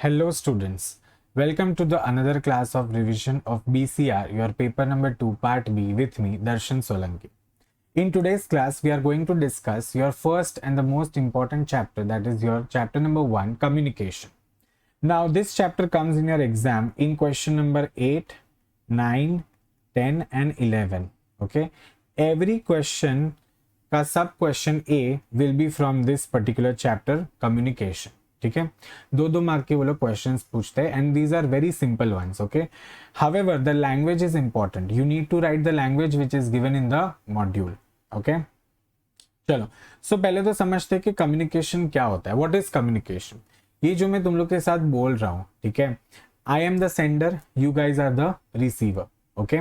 Hello students, welcome to the another class of revision of BCR, your paper number 2 part B with me Darshan Solanki. In today's class, we are going to discuss your first and the most important chapter, that is your chapter number 1, communication. Now this chapter comes in your exam in question number 8, 9, 10 and 11. Okay, every question का सब question A will be from this particular chapter communication. ठीक है, दो mark के वो लोग questions पूछते हैं and these are very simple ones. Okay, however the language is important. You need to write the language which is given in the module. Okay, चलो so पहले तो समझते हैं कि कम्युनिकेशन क्या होता है. What is communication? ये जो मैं तुम लोग के साथ बोल रहा हूँ, ठीक है, I am the sender, you guys are the receiver. Okay,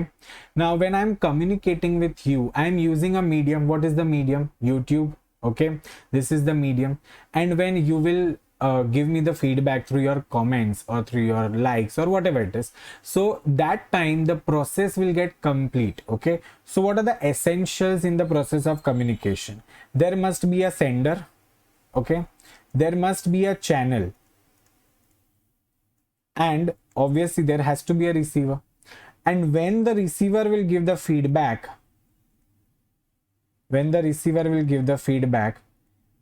now when I'm communicating with you, I'm using a medium. What is the medium? YouTube. Okay, this is the medium. And when you will give me the feedback through your comments or through your likes or whatever it is, so that time the process will get complete. Okay, so what are the essentials in the process of communication? There must be a sender. Okay, there must be a channel, and obviously there has to be a receiver. And when the receiver will give the feedback,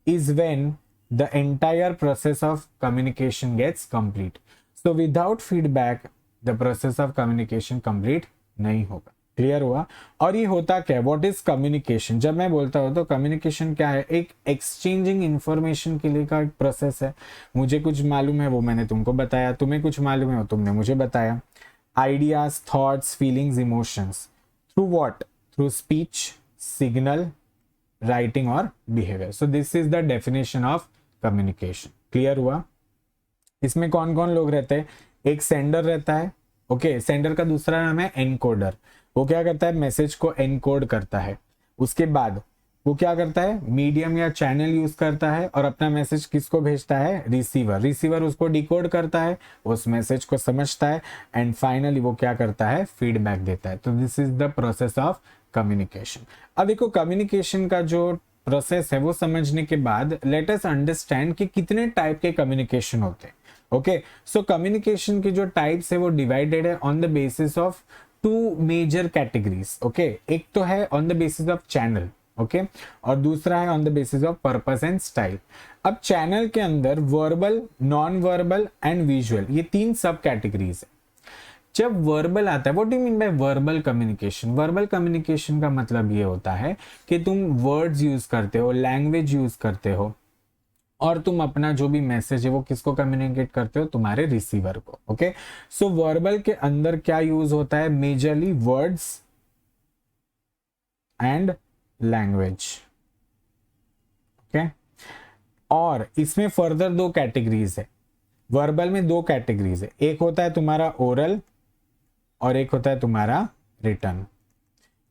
is when the entire process of communication gets complete. So without feedback the process of communication complete नहीं होगा. Clear हुआ? और ये होता क्या है? What is communication? जब मैं बोलता हूँ तो कम्युनिकेशन क्या है? एक एक्सचेंजिंग इंफॉर्मेशन के लिए का एक प्रोसेस है. मुझे कुछ मालूम है वो मैंने तुमको बताया, तुम्हें कुछ मालूम है वो तुमने मुझे बताया. Ideas, thoughts, feelings, emotions. Through what? Through speech, signal, writing or behavior. So this is the definition of communication. Clear हुआ? इसमें कौन कौन लोग रहते हैं? एक सेंडर रहता है. ओके, सेंडर का दूसरा नाम है एनकोडर. वो क्या करता है? मैसेज को एनकोड करता है. उसके बाद वो क्या करता है? मीडियम या चैनल यूज करता है और अपना मैसेज किसको भेजता है? रिसीवर. रिसीवर उसको डिकोड करता है, उस मैसेज को समझता है एंड फाइनली वो क्या करता है? फीडबैक देता है. तो this is the process of communication. अब देखो, कम्युनिकेशन का जो प्रोसेस है वो समझने के बाद लेट अस अंडरस्टैंड कि कितने टाइप के कम्युनिकेशन होते हैं. ओके, सो कम्युनिकेशन के जो टाइप्स है वो डिवाइडेड है on the basis of two major categories. Okay, एक तो है on the basis of channel. Okay, और दूसरा है on the basis of purpose and style. अब चैनल के अंदर verbal, non verbal and visual, ये तीन सब कैटेगरीज है. जब वर्बल आता है, what do mean by verbal communication? Verbal communication का मतलब ये होता है कि तुम वर्ड्स यूज करते हो, लैंग्वेज यूज करते हो और तुम अपना जो भी मैसेज है वो किसको कम्युनिकेट करते हो? तुम्हारे रिसीवर को. ओके, सो वर्बल के अंदर क्या यूज होता है? Majorly words and language. Okay, और इसमें फर्दर दो कैटेगरीज है. वर्बल में दो कैटेगरीज है. एक होता है तुम्हारा ओरल और एक होता है तुम्हारा रिटर्न.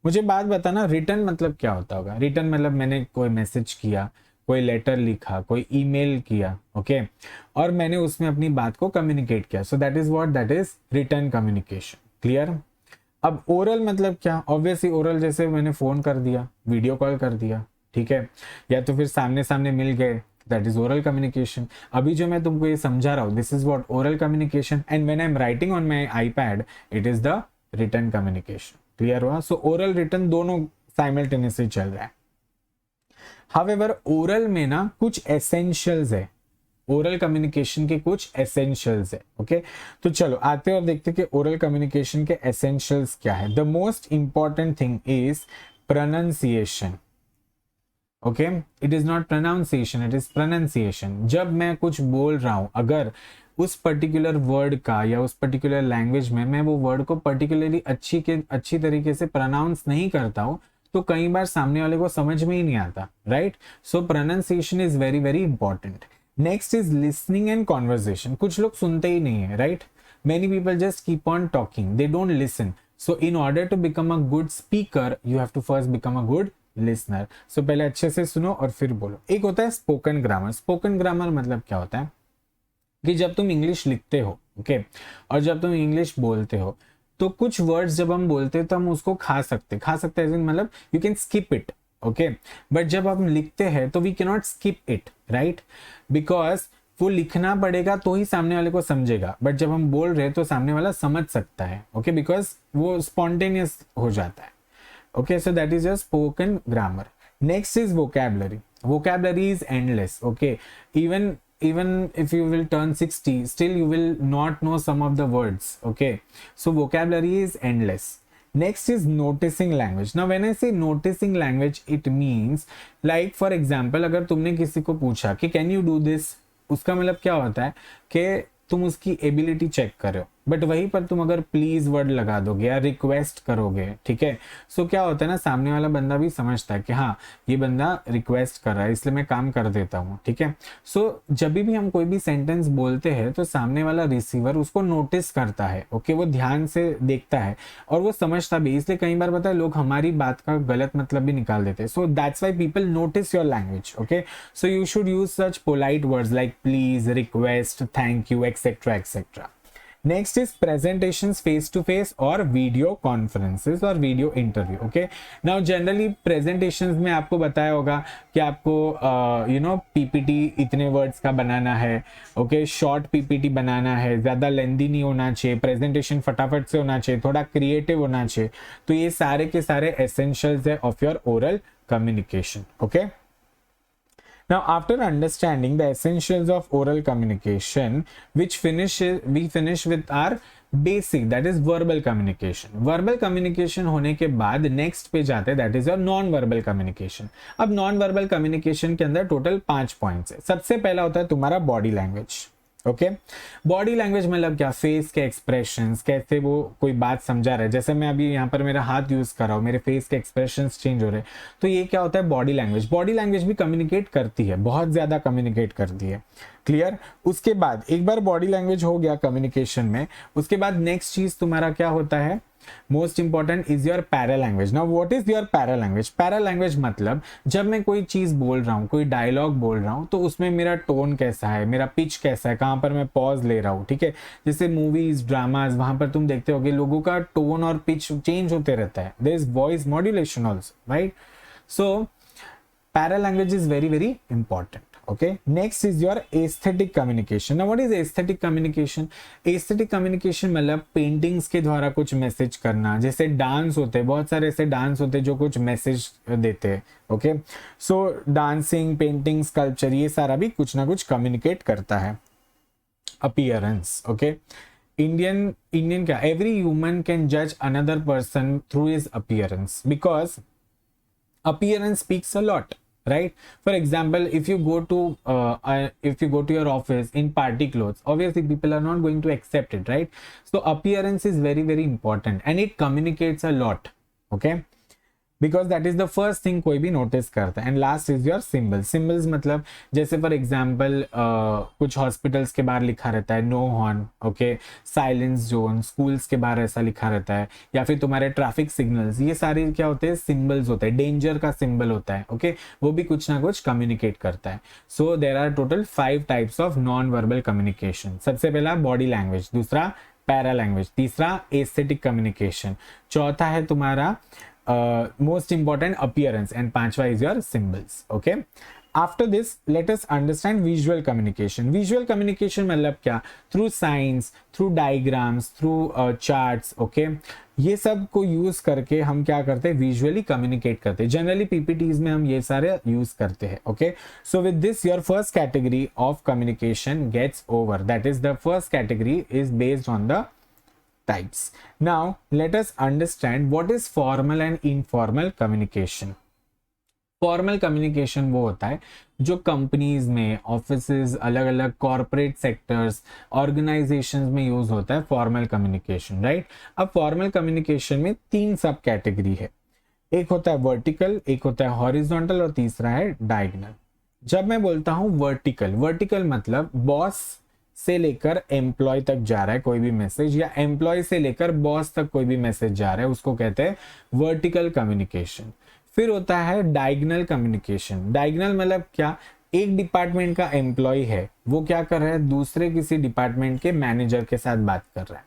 मुझे बात बताना, रिटर्न मतलब क्या होता होगा? रिटर्न मतलब मैंने कोई मैसेज किया, कोई लेटर लिखा, कोई ईमेल किया. ओके, और मैंने उसमें अपनी बात को कम्युनिकेट किया. सो that is what? That is return communication. Clear? अब ओरल मतलब क्या? ऑब्वियसली ओरल जैसे मैंने फोन कर दिया, वीडियो कॉल कर दिया, ठीक है, या तो फिर सामने सामने मिल गए, दैट इज ओरल कम्युनिकेशन. अभी जो मैं तुमको ये समझा रहा हूँ, this is what? Oral communication. And when I am writing on my iPad, it is the return communication. Clear हुआ? सो ओरल रिटर्न दोनों साइमल्टेनियसली चल रहा है. हाउएवर ओरल में ना कुछ एसेंशियल्स है. ओरल कम्युनिकेशन के कुछ एसेंशियल्स है. ओके, तो चलो आते और देखते कि ओरल कम्युनिकेशन के एसेंशियल्स क्या है. The most important thing is pronunciation. Okay, it is not pronunciation, it is pronunciation. जब मैं कुछ बोल रहा हूं, अगर उस पर्टिकुलर वर्ड का या उस पर्टिकुलर लैंग्वेज में मैं वो वर्ड को पर्टिकुलरली अच्छी तरीके से प्रोनाउंस नहीं करता हूं, तो कई बार सामने वाले को समझ में ही नहीं आता. Right? So pronunciation is very very important. Next is listening and conversation. कुछ लोग सुनते ही नहीं है. Right? Many people just keep on talking, they don't listen. So in order to become a good speaker, you have to first become a good listener. So पहले अच्छे से सुनो और फिर बोलो. एक होता है स्पोकन ग्रामर. स्पोकन ग्रामर मतलब क्या होता है कि जब तुम इंग्लिश लिखते हो, ओके, और जब तुम इंग्लिश बोलते हो, तो कुछ वर्ड्स जब हम बोलते हैं तो हम उसको खा सकते मतलब you can skip it. Okay, but जब हम लिखते हैं तो we can not skip it. Right? Because वो लिखना पड़ेगा तो ही सामने वाले को समझेगा, बट जब हम बोल रहे हैं तो सामने वाला समझ सकता है, ओके, बिकॉज वो स्पॉन्टेनियस हो जाता है, okay. So that is your spoken grammar. Next is vocabulary. Vocabulary is endless, okay. Even if you will turn 60, still you will not know some of the words, okay. So vocabulary is endless. Next is noticing language. Now when I say noticing language, it means like for example अगर तुमने किसी को पूछा कि can you do this, उसका मतलब क्या होता है कि तुम उसकी एबिलिटी चेक कर रहे हो, बट वहीं पर तुम अगर प्लीज वर्ड लगा दोगे या रिक्वेस्ट करोगे, ठीक है, सो क्या होता है ना, सामने वाला बंदा भी समझता है कि हाँ ये बंदा रिक्वेस्ट कर रहा है इसलिए मैं काम कर देता हूँ, ठीक है. सो जब भी हम कोई भी सेंटेंस बोलते हैं तो सामने वाला रिसीवर उसको नोटिस करता है, ओके, वो ध्यान से देखता है और वो समझता भी, इसलिए कई बार पता है लोग हमारी बात का गलत मतलब भी निकाल देते हैं. So that's why people notice your language, okay. So you should use such polite words like please, request, thank you, etcetera etcetera. Next is presentations face to face और वीडियो कॉन्फ्रेंसेस और video interview, okay. Now generally presentations में आपको बताया होगा कि आपको you know PPT इतने words का बनाना है, ओके, शॉर्ट पीपीटी बनाना है, ज्यादा लेंदी नहीं होना चाहिए, प्रेजेंटेशन फटाफट से होना चाहिए, थोड़ा क्रिएटिव होना चाहिए. तो ये सारे के सारे एसेंशियल्स है of your oral communication, okay. Now, after understanding the essentials of oral communication, we finish with our basic, that is verbal communication. Verbal communication होने के बाद next पे जाते हैं, that is your non-verbal communication. अब non-verbal communication के अंदर total 5 points है. सबसे पहला होता है तुम्हारा body language. Okay, body language मतलब क्या, फेस के एक्सप्रेशंस, कैसे वो कोई बात समझा रहा है, जैसे मैं अभी यहाँ पर मेरा हाथ यूज कर रहा हूँ, मेरे फेस के एक्सप्रेशंस चेंज हो रहे हैं, तो ये क्या होता है बॉडी लैंग्वेज. बॉडी लैंग्वेज भी कम्युनिकेट करती है, बहुत ज्यादा कम्युनिकेट करती है, क्लियर. उसके बाद एक बार बॉडी लैंग्वेज हो गया कम्युनिकेशन में, उसके बाद नेक्स्ट चीज तुम्हारा क्या होता है, most important is your para language. Now what is your para language. Para language मतलब जब मैं कोई चीज बोल रहा हूँ, कोई डायलॉग बोल रहा हूँ, तो उसमें मेरा टोन कैसा है, मेरा पिच कैसा है, कहाँ पर मैं पॉज ले रहा हूँ, ठीक है. जैसे मूवीज, ड्रामाज, वहां पर तुम देखते होगे लोगों का टोन और पिच चेंज होते रहता है, there is voice modulation also, right. So para language is very very important. Okay, next is your aesthetic communication. Now what is aesthetic communication? Aesthetic communication मतलब पेंटिंग्स के द्वारा कुछ मैसेज करना, जैसे डांस होते हैं, बहुत सारे ऐसे डांस होते हैं जो कुछ मैसेज देते हैं, ओके. सो डांसिंग, पेंटिंग, स्कल्पचर, ये सारा भी कुछ ना कुछ कम्युनिकेट करता है. Appearance, okay. इंडियन क्या, एवरी ह्यूमन कैन जज another person through his appearance because appearance speaks a lot, right? For example, if you go to your office in party clothes, obviously people are not going to accept it, right? So appearance is very very important and it communicates a lot, okay, because that is the first thing कोई भी notice करता है. And last is your symbols. Symbols मतलब जैसे for example कुछ hospitals के बाहर लिखा रहता है no horn, okay, silence zone, schools के बाहर ऐसा लिखा रहता है, या फिर तुम्हारे ट्रैफिक सिग्नल्स, ये सारे क्या होते हैं, सिंबल्स होते हैं. डेंजर का सिंबल होता है, ओके, वो भी कुछ ना कुछ कम्युनिकेट करता है. So there are total 5 types of non verbal communication. सबसे पहला बॉडी लैंग्वेज, दूसरा पैरा लैंग्वेज, तीसरा एस्थेटिक कम्युनिकेशन, चौथा है तुम्हारा most important appearance, and पांचवा is your symbols, okay. After this let us understand visual communication. Visual communication मतलब क्या, through signs, through diagrams, through charts, okay. ये सब को यूज करके हम क्या करते हैं, विजुअली कम्युनिकेट करते हैं. जनरली पीपीटीज में हम ये सारे यूज करते हैं, okay. So with this your first category of communication gets over. That is the first category is based on the types. Now let us understand what is formal and informal communication. Formal communication वो होता है जो companies में, offices, अलग अलग corporate sectors, organisations में use होता है फॉर्मल कम्युनिकेशन, राइट. अब फॉर्मल कम्युनिकेशन में 3 सब कैटेगरी है. एक होता है वर्टिकल, एक होता है हॉरिजॉन्टल और तीसरा है डायगोनल. जब मैं बोलता हूं वर्टिकल, वर्टिकल मतलब बॉस से लेकर एम्प्लॉय तक जा रहा है कोई भी मैसेज, या एम्प्लॉय से लेकर बॉस तक कोई भी मैसेज जा रहा है, उसको कहते हैं वर्टिकल कम्युनिकेशन. फिर होता है डायगोनल कम्युनिकेशन. डायगोनल मतलब क्या, एक डिपार्टमेंट का एम्प्लॉय है, वो क्या कर रहा है, दूसरे किसी डिपार्टमेंट के मैनेजर के साथ बात कर रहा है.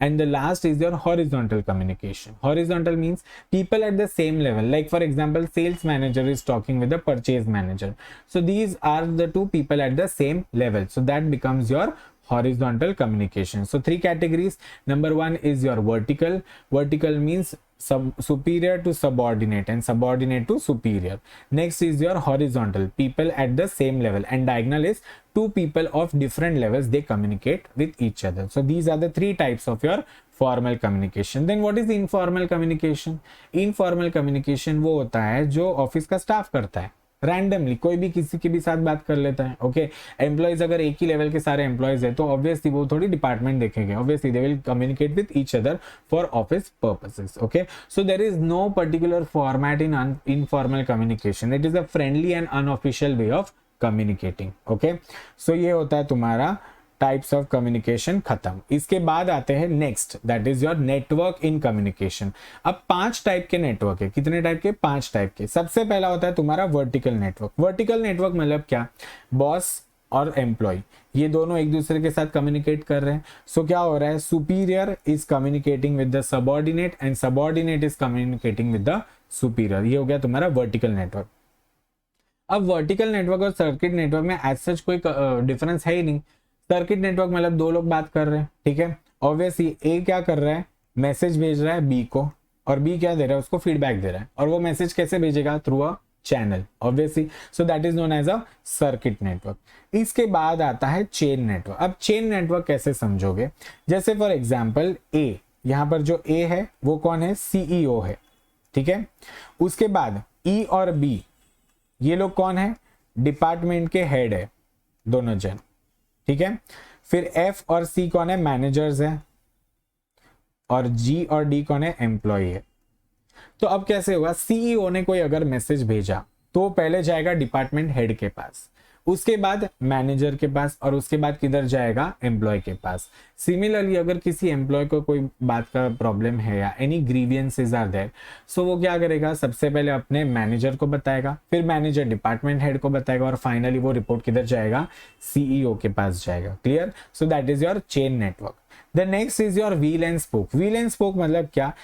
And the last is your horizontal communication. Horizontal means people at the same level. Like for example, sales manager is talking with the purchase manager. So these are the two people at the same level. So that becomes your horizontal communication. So three categories. Number one is your vertical. Vertical means superior to subordinate and subordinate to superior. Next is your horizontal, people at the same level, and diagonal is two people of different levels, they communicate with each other. So these are the three types of your formal communication. Then what is informal communication? Informal communication वो होता है जो office का staff करता है, randomly कोई भी किसी के भी साथ बात कर लेता है. ओके, एम्प्लॉयज अगर एक ही लेवल के सारे एम्प्लॉयज है तो ऑब्वियसली वो थोड़ी डिपार्टमेंट देखेंगे, obviously they will communicate with each other for office purposes. Okay, so there is no particular format in informal communication. It is a friendly and unofficial way of communicating. Okay, so ये होता है तुम्हारा types of communication खत्म. इसके बाद आते हैं next, that is your network in communication. अब 5 टाइप के नेटवर्क है. कितने टाइप के? 5 टाइप के. सबसे पहला होता है तुम्हारा वर्टिकल नेटवर्क. वर्टिकल नेटवर्क मतलब क्या? बॉस और एम्प्लॉय ये दोनों एक दूसरे के साथ कम्युनिकेट कर रहे हैं. सो क्या हो रहा है? Superior is communicating with the subordinate and subordinate is communicating with the superior. ये हो गया तुम्हारा वर्टिकल नेटवर्क. अब वर्टिकल नेटवर्क और सर्किट नेटवर्क में एज सच कोई डिफरेंस है ही नहीं. सर्किट नेटवर्क मतलब दो लोग बात कर रहे हैं, ठीक है. ऑब्वियसली ए क्या कर रहा है? मैसेज भेज रहा है बी को, और बी क्या दे रहा है? उसको फीडबैक दे रहा है. और वो मैसेज कैसे भेजेगा? Through a channel, obviously. So that is known as a circuit network. इसके बाद आता है चेन नेटवर्क. अब चेन नेटवर्क कैसे समझोगे? जैसे फॉर एग्जाम्पल ए, यहां पर जो ए है वो कौन है? सीईओ है, ठीक है. उसके बाद ई और बी ये लोग कौन है? डिपार्टमेंट के हेड है दोनों जन, ठीक है. फिर एफ और सी कौन है? मैनेजर्स है. और जी और डी कौन है? एम्प्लॉय है. तो अब कैसे होगा? सीईओ ने कोई अगर मैसेज भेजा तो पहले जाएगा डिपार्टमेंट हेड के पास, उसके बाद मैनेजर के पास, और उसके बाद किधर जाएगा? एम्प्लॉय के पास. सिमिलरली अगर किसी एम्प्लॉय को कोई बात का प्रॉब्लम है या एनी ग्रीवियंसेस आर देयर, सो वो क्या करेगा? सबसे पहले अपने मैनेजर को बताएगा, फिर मैनेजर डिपार्टमेंट हेड को बताएगा, और फाइनली वो रिपोर्ट किधर जाएगा? सीईओ के पास जाएगा. Clear? So that is your chain network. The next is your wheel and spoke. Wheel and spoke मतलब क्या?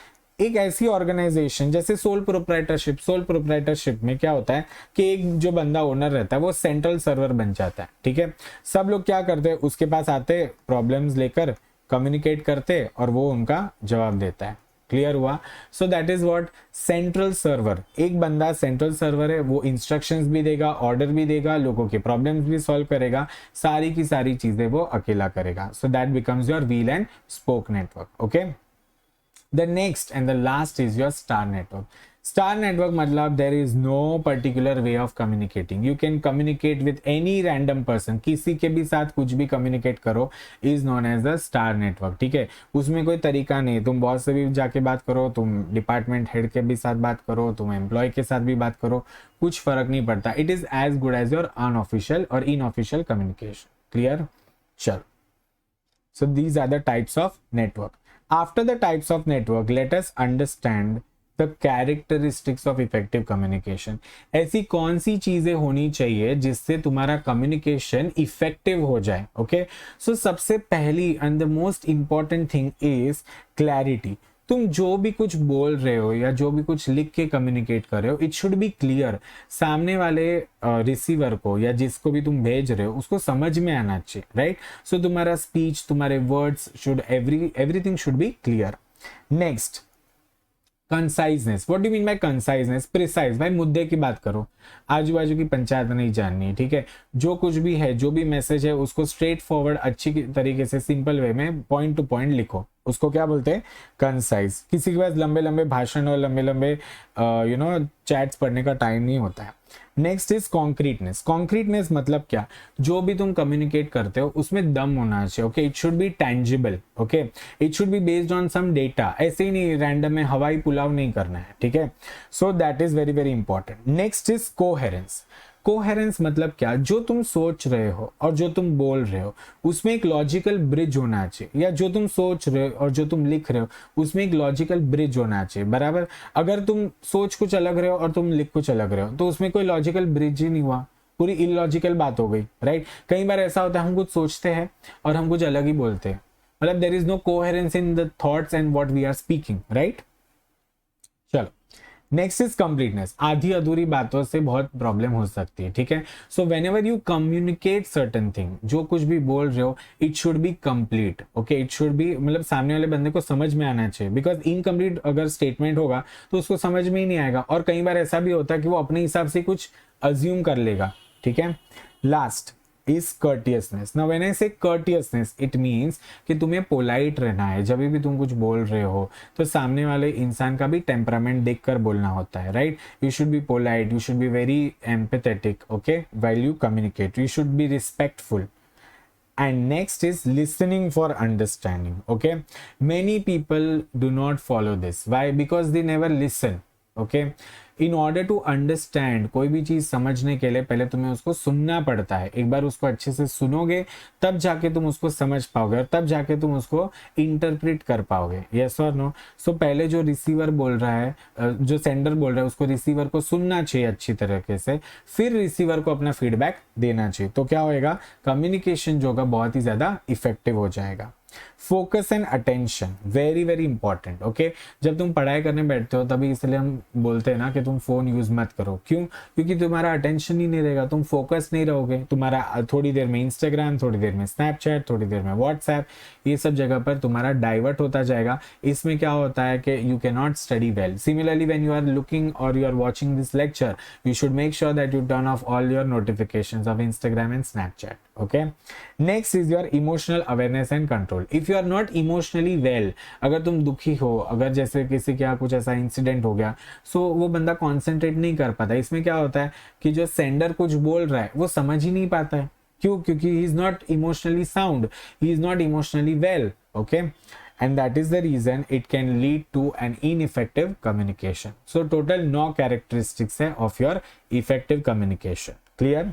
एक ऐसी ऑर्गेनाइजेशन जैसे सोल प्रोप्राइटरशिप. सोल प्रोप्राइटरशिप में क्या होता है कि एक जो बंदा ओनर रहता है वो सेंट्रल सर्वर बन जाता है, ठीक है. सब लोग क्या करते हैं? उसके पास आते, प्रॉब्लम्स लेकर कम्युनिकेट करते, और वो उनका जवाब देता है. क्लियर हुआ? सो that is what central server. एक बंदा सेंट्रल सर्वर है, वो इंस्ट्रक्शंस भी देगा, ऑर्डर भी देगा, लोगों के प्रॉब्लम्स भी सॉल्व करेगा, सारी की सारी चीजें वो अकेला करेगा. So that becomes your wheel and spoke network. Okay, the next and the last is your star network. Star network मतलब there is no particular way of communicating. You can communicate with any random person. किसी के भी साथ कुछ भी communicate करो is known as the star network. ठीक है, उसमें कोई तरीका नहीं. तुम बॉस से भी जाके बात करो, तुम डिपार्टमेंट हेड के भी साथ बात करो, तुम एम्प्लॉय के साथ भी बात करो, कुछ फर्क नहीं पड़ता. It is as good as your unofficial और इनऑफिशियल कम्युनिकेशन. क्लियर? चलो, so these are the types of network. After the types of network, let us understand the characteristics of effective communication. ऐसी कौन सी चीजें होनी चाहिए जिससे तुम्हारा कम्युनिकेशन इफेक्टिव हो जाए. ओके, सो सबसे पहली and the most important thing is clarity. तुम जो भी कुछ बोल रहे हो या जो भी कुछ लिख के कम्युनिकेट कर रहे हो, इट शुड बी क्लियर. सामने वाले रिसीवर को या जिसको भी तुम भेज रहे हो उसको समझ में आना चाहिए, राइट. सो तुम्हारा स्पीच, तुम्हारे words should everything should be clear. Next, conciseness. What do mean bye conciseness? Precise. भाई मुद्दे की बात करो, आजू बाजू की पंचायत नहीं जाननी है, ठीक है. जो कुछ भी है, जो भी मैसेज है, उसको स्ट्रेट फॉरवर्ड अच्छी तरीके से सिंपल वे में पॉइंट टू पॉइंट लिखो. उसको क्या बोलते हैं? कंसाइज. किसी के पास लंबे लंबे भाषण और लंबे लंबे चैट्स पढ़ने का टाइम नहीं होता है. Next is कॉन्क्रीटनेस. कॉन्क्रीटनेस मतलब क्या? जो भी तुम कम्युनिकेट करते हो उसमें दम होना चाहिए. Okay, it should be tangible. Okay, it should be based on some data. ऐसे ही नहीं रैंडम में हवाई पुलाव नहीं करना है, ठीक है. सो that is very very important. Next is coherence. Coherence मतलब क्या? जो तुम सोच रहे हो और जो तुम बोल रहे हो उसमें एक लॉजिकल ब्रिज होना चाहिए, या जो तुम सोच रहे हो और जो तुम लिख रहे हो उसमें एक लॉजिकल ब्रिज होना चाहिए. बराबर? अगर तुम सोच कुछ अलग रहे हो और तुम लिख कुछ अलग रहे हो तो उसमें कोई लॉजिकल ब्रिज ही नहीं हुआ, पूरी इलॉजिकल बात हो गई, राइट. कई बार ऐसा होता है हम कुछ सोचते हैं और हम कुछ अलग ही बोलते हैं, मतलब there is no coherence in the thoughts and what we are speaking, right. चलो, नेक्स्ट इज कंप्लीटनेस। आधी अधूरी बातों से बहुत प्रॉब्लम हो सकती है, ठीक है। So when ever you communicate certain thing, जो कुछ भी बोल रहे हो it should B complete, okay. It should B, मतलब सामने वाले बंदे को समझ में आना चाहिए, बिकॉज इनकम्प्लीट अगर स्टेटमेंट होगा तो उसको समझ में ही नहीं आएगा, और कई बार ऐसा भी होता है कि वो अपने हिसाब से कुछ अज्यूम कर लेगा, ठीक है। Last is courteousness. Now when I say courteousness, it means कि तुम्हें पोलाइट रहना है। जब भी तुम कुछ बोल रहे हो तो सामने वाले इंसान का भी टेम्परामेंट देखकर बोलना होता है, right. You should be polite, you should be very empathetic, okay, while you communicate, you should be respectful. And next is listening for understanding, okay. Many people do not follow this. Why? Because they never listen, okay. In order to understand, कोई भी चीज समझने के लिए पहले तुम्हें उसको सुनना पड़ता है। एक बार उसको अच्छे से सुनोगे तब जाके तुम उसको समझ पाओगे, और तब जाके तुम उसको इंटरप्रेट कर पाओगे, यस और नो। सो पहले जो रिसीवर बोल रहा है, जो सेंडर बोल रहा है, उसको रिसीवर को सुनना चाहिए अच्छी तरीके से, फिर रिसीवर को अपना फीडबैक देना चाहिए। तो क्या होएगा, कम्युनिकेशन जो होगा बहुत ही ज्यादा इफेक्टिव हो जाएगा। Focus and attention, very very important, okay. जब तुम पढ़ाई करने बैठते हो तभी इसलिए हम बोलते हैं ना कि तुम फोन यूज मत करो। क्यों? क्योंकि तुम्हारा अटेंशन ही नहीं रहेगा, तुम फोकस नहीं रहोगे। तुम्हारा थोड़ी देर में इंस्टाग्राम, थोड़ी देर में स्नैपचैट, थोड़ी देर में व्हाट्सएप, ये सब जगह पर तुम्हारा डाइवर्ट होता जाएगा। इसमें क्या होता है कि you can not study well. Similarly when you are looking और you are watching this lecture, you should make sure that you turn off all your notifications of Instagram and Snapchat, okay. Next is your emotional awareness and control. If you are not emotionally well, अगर तुम दुखी हो, अगर जैसे किसी के यहाँ कुछ ऐसा इंसिडेंट हो गया, सो वो बंदा कॉन्सेंट्रेट नहीं कर पाता। इसमें क्या होता है कि जो सेंडर कुछ बोल रहा है वो समझ ही नहीं पाता है। क्यों? क्योंकि he is not emotionally sound, he is not emotionally well, okay. And that is the reason it can lead to an ineffective communication. So total 9 characteristics है of your effective communication. Clear?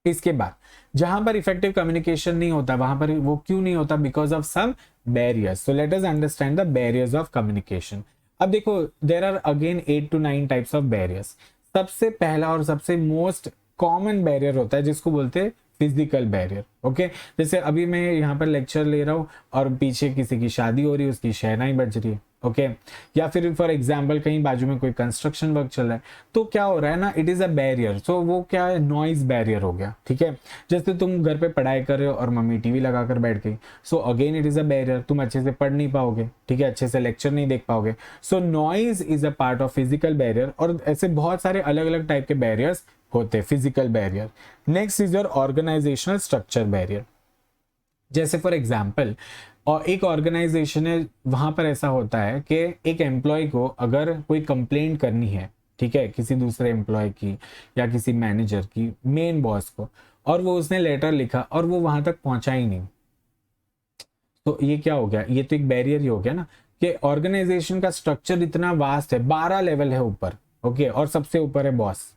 इसके बाद जहां पर effective communication नहीं होता, वहां पर वो क्यों नहीं होता? Because of some barriers. So let us understand the barriers of communication. अब देखो, there are again 8 to 9 types of barriers. सबसे पहला और सबसे मोस्ट कॉमन बैरियर होता है जिसको बोलते हैं फिजिकल बैरियर, ओके। जैसे अभी मैं यहाँ पर लेक्चर ले रहा हूँ और पीछे किसी की शादी हो रही है, उसकी शहनाई बज रही है, ओके। या फिर फॉर एग्जाम्पल कहीं बाजू में कोई कंस्ट्रक्शन वर्क चल रहा है, तो क्या हो रहा है ना, इट इज अ बैरियर। सो वो क्या है, नॉइज बैरियर हो गया, ठीक है। जैसे तुम घर पे पढ़ाई कर रहे हो और मम्मी टीवी लगाकर बैठ गई, so again it is a barrier, तुम अच्छे से पढ़ नहीं पाओगे, ठीक है, अच्छे से लेक्चर नहीं देख पाओगे। So noise is a part of physical barrier, और ऐसे बहुत सारे अलग अलग टाइप के बैरियर्स होते हैं, physical barrier. Next is your organizational structure barrier. जैसे फॉर एग्जाम्पल, और एक ऑर्गेनाइजेशन है, वहां पर ऐसा होता है कि एक एम्प्लॉय को अगर कोई कंप्लेंट करनी है, ठीक है, किसी दूसरे एम्प्लॉय की या किसी मैनेजर की, मेन बॉस को, और वो उसने लेटर लिखा और वो वहां तक पहुंचा ही नहीं, तो ये क्या हो गया? ये तो एक बैरियर ही हो गया ना, कि ऑर्गेनाइजेशन का स्ट्रक्चर इतना वास्ट है, 12 लेवल है ऊपर, ओके, और सबसे ऊपर है बॉस।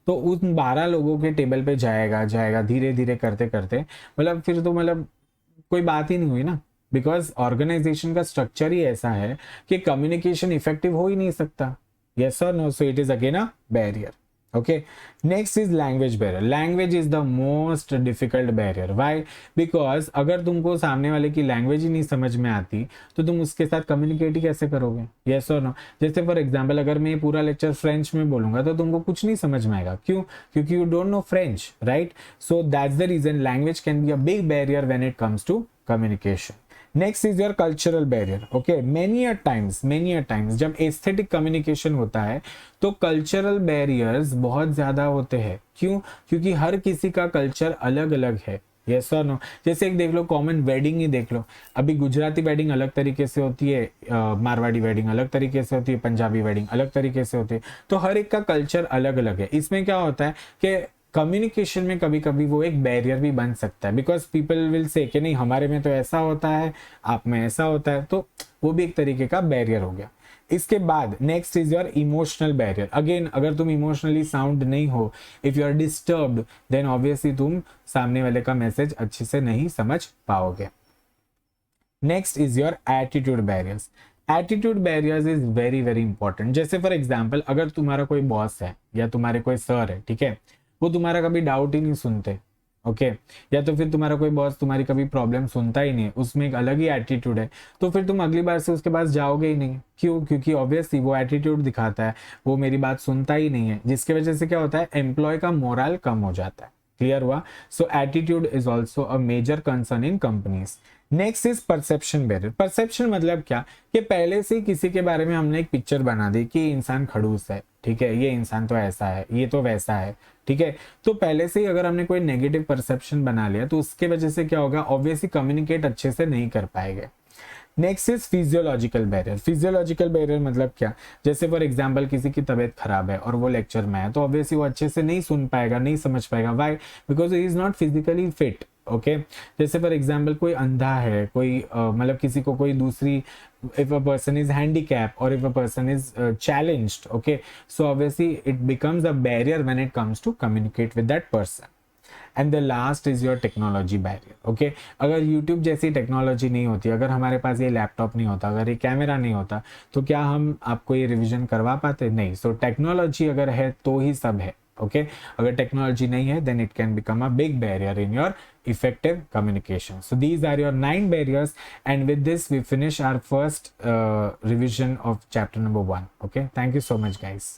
तो उन 12 लोगों के टेबल पे जाएगा जाएगा धीरे धीरे करते करते, मतलब फिर तो मतलब कोई बात ही नहीं हुई ना, बिकॉज ऑर्गेनाइजेशन का स्ट्रक्चर ही ऐसा है कि कम्युनिकेशन इफेक्टिव हो ही नहीं सकता, यस और no. So it is again a barrier, okay. Next is language barrier. Language is the most difficult barrier. Why? Because अगर तुमको सामने वाले की लैंग्वेज ही नहीं समझ में आती तो तुम उसके साथ कम्युनिकेट ही कैसे करोगे, यस और नो। जैसे फॉर एग्जाम्पल, अगर मैं पूरा लेक्चर फ्रेंच में बोलूंगा तो तुमको कुछ नहीं समझ में आएगा। क्यों? क्योंकि you don't know French, right. So that's the reason language can be a big barrier when it comes to communication. Next is your cultural barrier, okay. Many a times जब एस्थेटिक कम्युनिकेशन होता है तो cultural barriers बहुत ज्यादा होते हैं। क्यों? क्योंकि हर किसी का कल्चर अलग अलग है, यस और नो। जैसे एक देख लो, कॉमन वेडिंग ही देख लो। अभी गुजराती वेडिंग अलग तरीके से होती है, मारवाड़ी वेडिंग अलग तरीके से होती है, पंजाबी वेडिंग अलग तरीके से होती है, तो हर एक का कल्चर अलग अलग है। इसमें क्या होता है कि कम्युनिकेशन में कभी कभी वो एक बैरियर भी बन सकता है, बिकॉज पीपल विल से कि नहीं हमारे में तो ऐसा होता है, आप में ऐसा होता है, तो वो भी एक तरीके का बैरियर हो गया। इसके बाद next is your emotional barrier. Again, अगर तुम इमोशनली साउंड नहीं हो, if you are disturbed, then obviously तुम सामने वाले का मैसेज अच्छे से नहीं समझ पाओगे। Next is your attitude barriers. Attitude barriers is very very important. जैसे फॉर एग्जाम्पल, अगर तुम्हारा कोई बॉस है या तुम्हारे कोई सर है, ठीक है, वो तुम्हारा कभी डाउट ही नहीं सुनते, ओके या तो फिर तुम्हारा कोई बॉस तुम्हारी कभी प्रॉब्लम सुनता ही नहीं है, उसमें एक अलग ही एटीट्यूड है, तो फिर तुम अगली बार से उसके पास जाओगे ही नहीं। क्यों? क्योंकि ऑब्वियसली वो एटीट्यूड दिखाता है, वो मेरी बात सुनता ही नहीं है, जिसकी वजह से क्या होता है, एम्प्लॉय का मोरल कम हो जाता है। क्लियर हुआ? So attitude is also a major concern in companies. Next is perception barrier. Perception मतलब क्या, कि पहले से ही किसी के बारे में हमने एक पिक्चर बना दी कि इंसान खड़ूस है, ठीक है, ये इंसान तो ऐसा है, ये तो वैसा है, ठीक है। तो पहले से ही अगर हमने कोई नेगेटिव परसेप्शन बना लिया तो उसके वजह से क्या होगा, ऑब्वियसली कम्युनिकेट अच्छे से नहीं कर पाएंगे। Next is physiological barrier. Physiological barrier मतलब क्या, जैसे फॉर एग्जांपल किसी की तबीयत खराब है और वो लेक्चर में है, तो ऑब्वियसली वो अच्छे से नहीं सुन पाएगा, नहीं समझ पाएगा। Why? Because he is not physically fit. Okay, जैसे फॉर एग्जांपल कोई अंधा है, कोई मतलब किसी को कोई दूसरी, if a person is handicapped or if a person is challenged, okay, so obviously it becomes a barrier when it comes to communicate with that person. And the last is your technology barrier. Okay, अगर YouTube जैसी technology नहीं होती, अगर हमारे पास ये laptop नहीं होता, अगर ये कैमरा नहीं होता, तो क्या हम आपको ये रिवीजन करवा पाते? नहीं। सो टेक्नोलॉजी अगर है तो ही सब है। ओके, अगर टेक्नोलॉजी नहीं है then it can become a big barrier in your effective communication. So these are your 9 barriers, and with this we finish our first revision of chapter number 1. Okay, thank you so much guys.